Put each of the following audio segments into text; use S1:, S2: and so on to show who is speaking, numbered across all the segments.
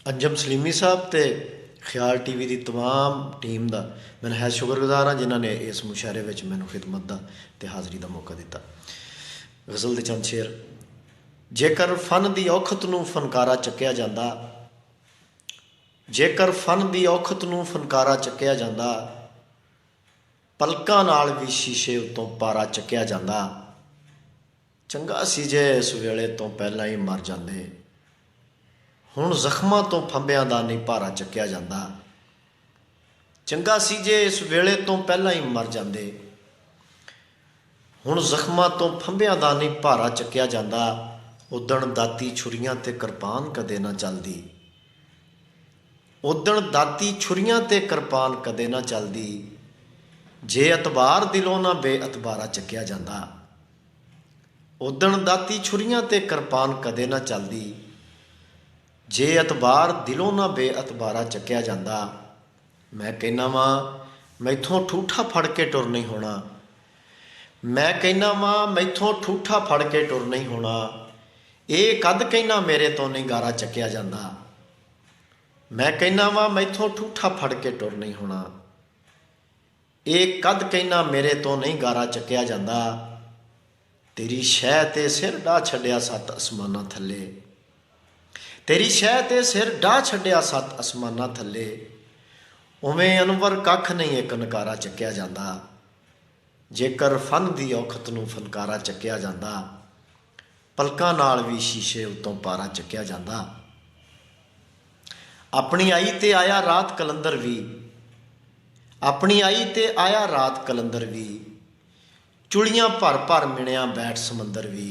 S1: Anjum Salimi साहब तो ख्याल टीवी की तमाम टीम का मैं है शुक्रगुजार हाँ जिन्होंने इस मुशायरे में मैनू खिदमत का तो हाज़री का मौका दिता। गज़ल के चंद शेर। जेकर फन की औखत नूं फनकारा चक्या जाता, जेकर फन की औखत नूं फनकारा चक्या जाता, पलकां नाल भी शीशे उत्तों पारा चक्या जाता। चंगा सी जे इस वेले तो पहला ही मर जाते, हुण जख्मां तो फंबियां दा नहीं भारा चक्या जाता। चंगा सी जे इस वेले तो पहला ही मर जाते, हुण जख्मां तो फंबियां दा नहीं भारा चक्या जाता। उदण दाती छुरियां ते किरपान कदे ना चलदी, उदण दाती छुरियां ते किरपान कदे ना चलदी। जे अतबार दिलों ना बेअतबारा चक्या जाता, उदण दाती छुरियां ते किरपान कदे ना चलदी। जे अतबार दिलों ना बेअतबारा चक्या जाता। मैं कहना वा मैथों ठूठा फड़ के टुर नहीं होना, मैं कहना वा मैथों ठूठा फड़ के टुर नहीं होना। ये कद कहना मेरे तो नहीं गारा चक्या जाता, मैं कहना वा मैथों ठूठा फड़ के टुर नहीं होना। ये कद कहना मेरे तो नहीं गारा चक्या जाता। तेरी शह ते सिर डाह छड्या सत्त असमाना थल्ले, तेरी शह ते सिर डाह छड्या सत्त असमाना थल्ले। उवें अनवर कख नहीं एक नकारा चक्या जाता। जेकर फन की औखत नूं फनकारा चक्या जाता, पलकां नाल भी शीशे उत्तों पारा चक्या जाता। अपनी आई ते आया रात कलंदर भी, अपनी आई ते आया रात कलंदर भी। चुड़ियां भर भर मिणिया बैठ समंदर भी।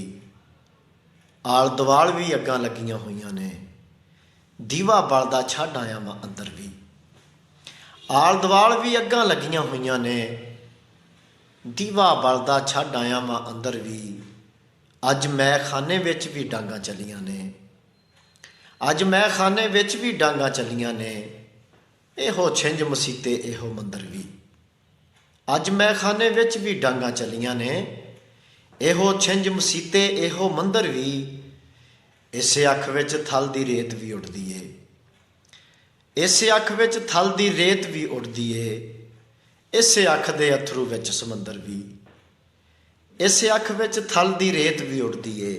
S1: आल दवाल भी अग्गां लगियां होईयां ने, दीवा बलदा छड्ड आया वां अंदर भी। आल दवाल भी अग्गां लगियां होईयां ने, दीवा बलदा छड्ड आया वां अंदर भी। अज मैं खाने विच भी डांगां चलियां ने, अज मैं खाने विच भी डांगां चलियां ने। इहो छिंज मसीते इहो मंदर भी। अज मैं खाने विच भी डांगां चलियां ने, इहो छिंज मसीते इहो मंदर भी। इसे अख विच थल दी रेत भी उड़दी है, इसे अख विच थल दी रेत भी उड़दी है। इसे अख दे अथरू विच समंदर भी, इसे अख विच थल दी रेत भी उड़दी है।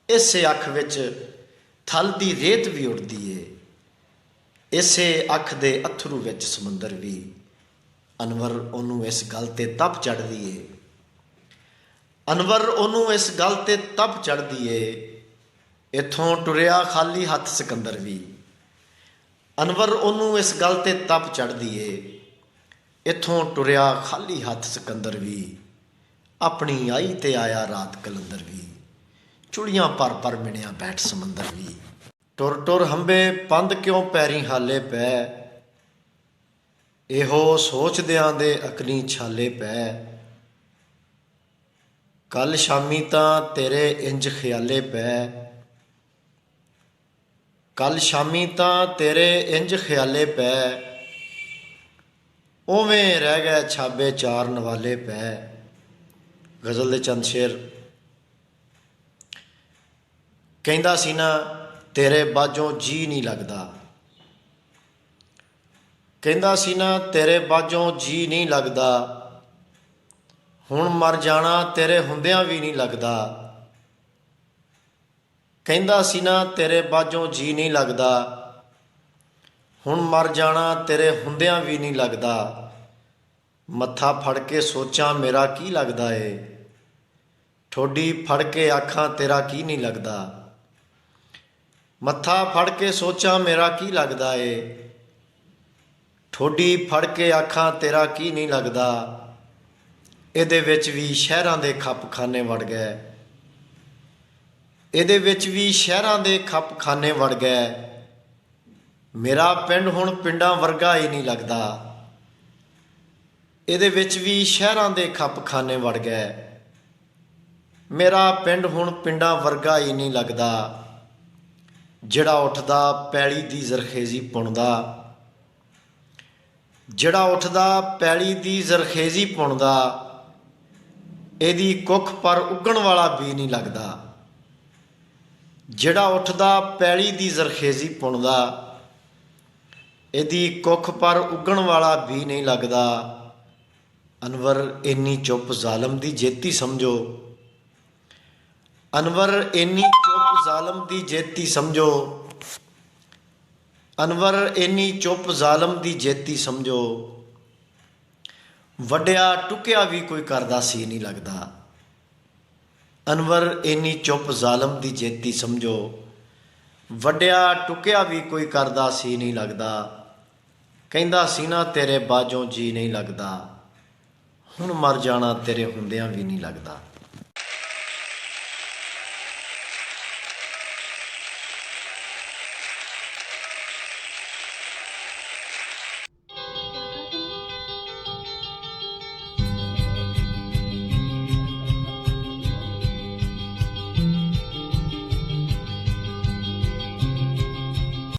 S1: इसे अख विच थल दी रेत भी उड़दी है। इसे अख दे अथरू विच समंदर भी। अनवर ओनू इस गल ते तप चढ़दी है, अनवर ओनू इस गल ते तप चढ़दी है। इथों टुरिया खाली हथ सिकंदर भी। अनवर ओनू इस गल ते तप चढ़दी है। इथों टुरिया खाली हथ सिकंदर भी। अपनी आई ते आया रात कलंदर भी। चुड़ियां पर पर मिणिया बैठ समंदर भी। टुर टुर हंबे पंध क्यों पैरी हाले पै, इहो सोचदियां दे अकनी छाले पै। कल शामी तां तेरे इंज ख्याले पै, कल शामी तां तेरे इंज ख्याले पै। उवें रह गए छाबे चार नवाले पै। गज़ल दे चंद शेर। कहंदा सी ना तेरे बाजों जी नहीं लगदा, कहंदा सी ना तेरे बाजों जी नहीं लगदा। हुण मर जाना तेरे हुंदियां भी नहीं लगदा। कहंदा सी ना तेरे बाजों जी नहीं लगदा। हुण मर जाना तेरे हुंदियां भी नहीं लगदा। मत्था फड़ के सोचां मेरा की लगदा है, ठोडी फड़ के आखां तेरा की नहीं लगदा। मत्था फड़ के सोचां मेरा की लगदा है, ठोडी फड़ के आखां तेरा की नहीं लगदा। इहदे विच भी शहरां दे खप खाने वड़ गए, इहदे विच भी शहरां दे खप खाने वड़ गए। मेरा पिंड हुण पिंडां वर्गा ही नहीं लगदा। इहदे विच भी शहरां दे खप खाने वड़ गए। मेरा पिंड हुण पिंडां वर्गा ही नहीं लगदा। जिहड़ा उठदा पैली दी जरखेजी पुणदा, जिहड़ा उठदा पैली दी जरखेजी पुणदा। इहदी कुख पर उगण वाला भी नहीं लगदा। ਜਿਹੜਾ ਉੱਠਦਾ ਪੈਲੀ ਦੀ ਜ਼ਰਖੇਜ਼ੀ ਪੁਣਦਾ, ਇਹਦੀ ਕੁੱਖ ਪਰ ਉੱਗਣ ਵਾਲਾ ਵੀ ਨਹੀਂ ਲੱਗਦਾ। ਅਨਵਰ ਇੰਨੀ ਚੁੱਪ ਜ਼ਾਲਮ ਦੀ ਜੇਤੀ ਸਮਝੋ, ਅਨਵਰ ਇੰਨੀ ਚੁੱਪ ਜ਼ਾਲਮ ਦੀ ਜੇਤੀ ਸਮਝੋ, ਅਨਵਰ ਇੰਨੀ ਚੁੱਪ ਜ਼ਾਲਮ ਦੀ ਜੇਤੀ ਸਮਝੋ। ਵੱਡਿਆ ਟੁਕਿਆ ਵੀ ਕੋਈ ਕਰਦਾ ਸੀ ਨਹੀਂ ਲੱਗਦਾ। ਅਨਵਰ ਇੰਨੀ ਚੁੱਪ ਜ਼ਾਲਮ ਦੀ ਜੇਤੀ ਸਮਝੋ। ਵੱਡਿਆ ਟੁਕਿਆ ਵੀ ਕੋਈ ਕਰਦਾ ਸੀ ਨਹੀਂ ਲੱਗਦਾ। ਕਹਿੰਦਾ ਸੀ ਨਾ ਤੇਰੇ ਬਾਝੋਂ ਜੀ ਨਹੀਂ ਲੱਗਦਾ, ਹੁਣ ਮਰ ਜਾਣਾ ਤੇਰੇ ਹੁੰਦਿਆਂ ਵੀ ਨਹੀਂ ਲੱਗਦਾ।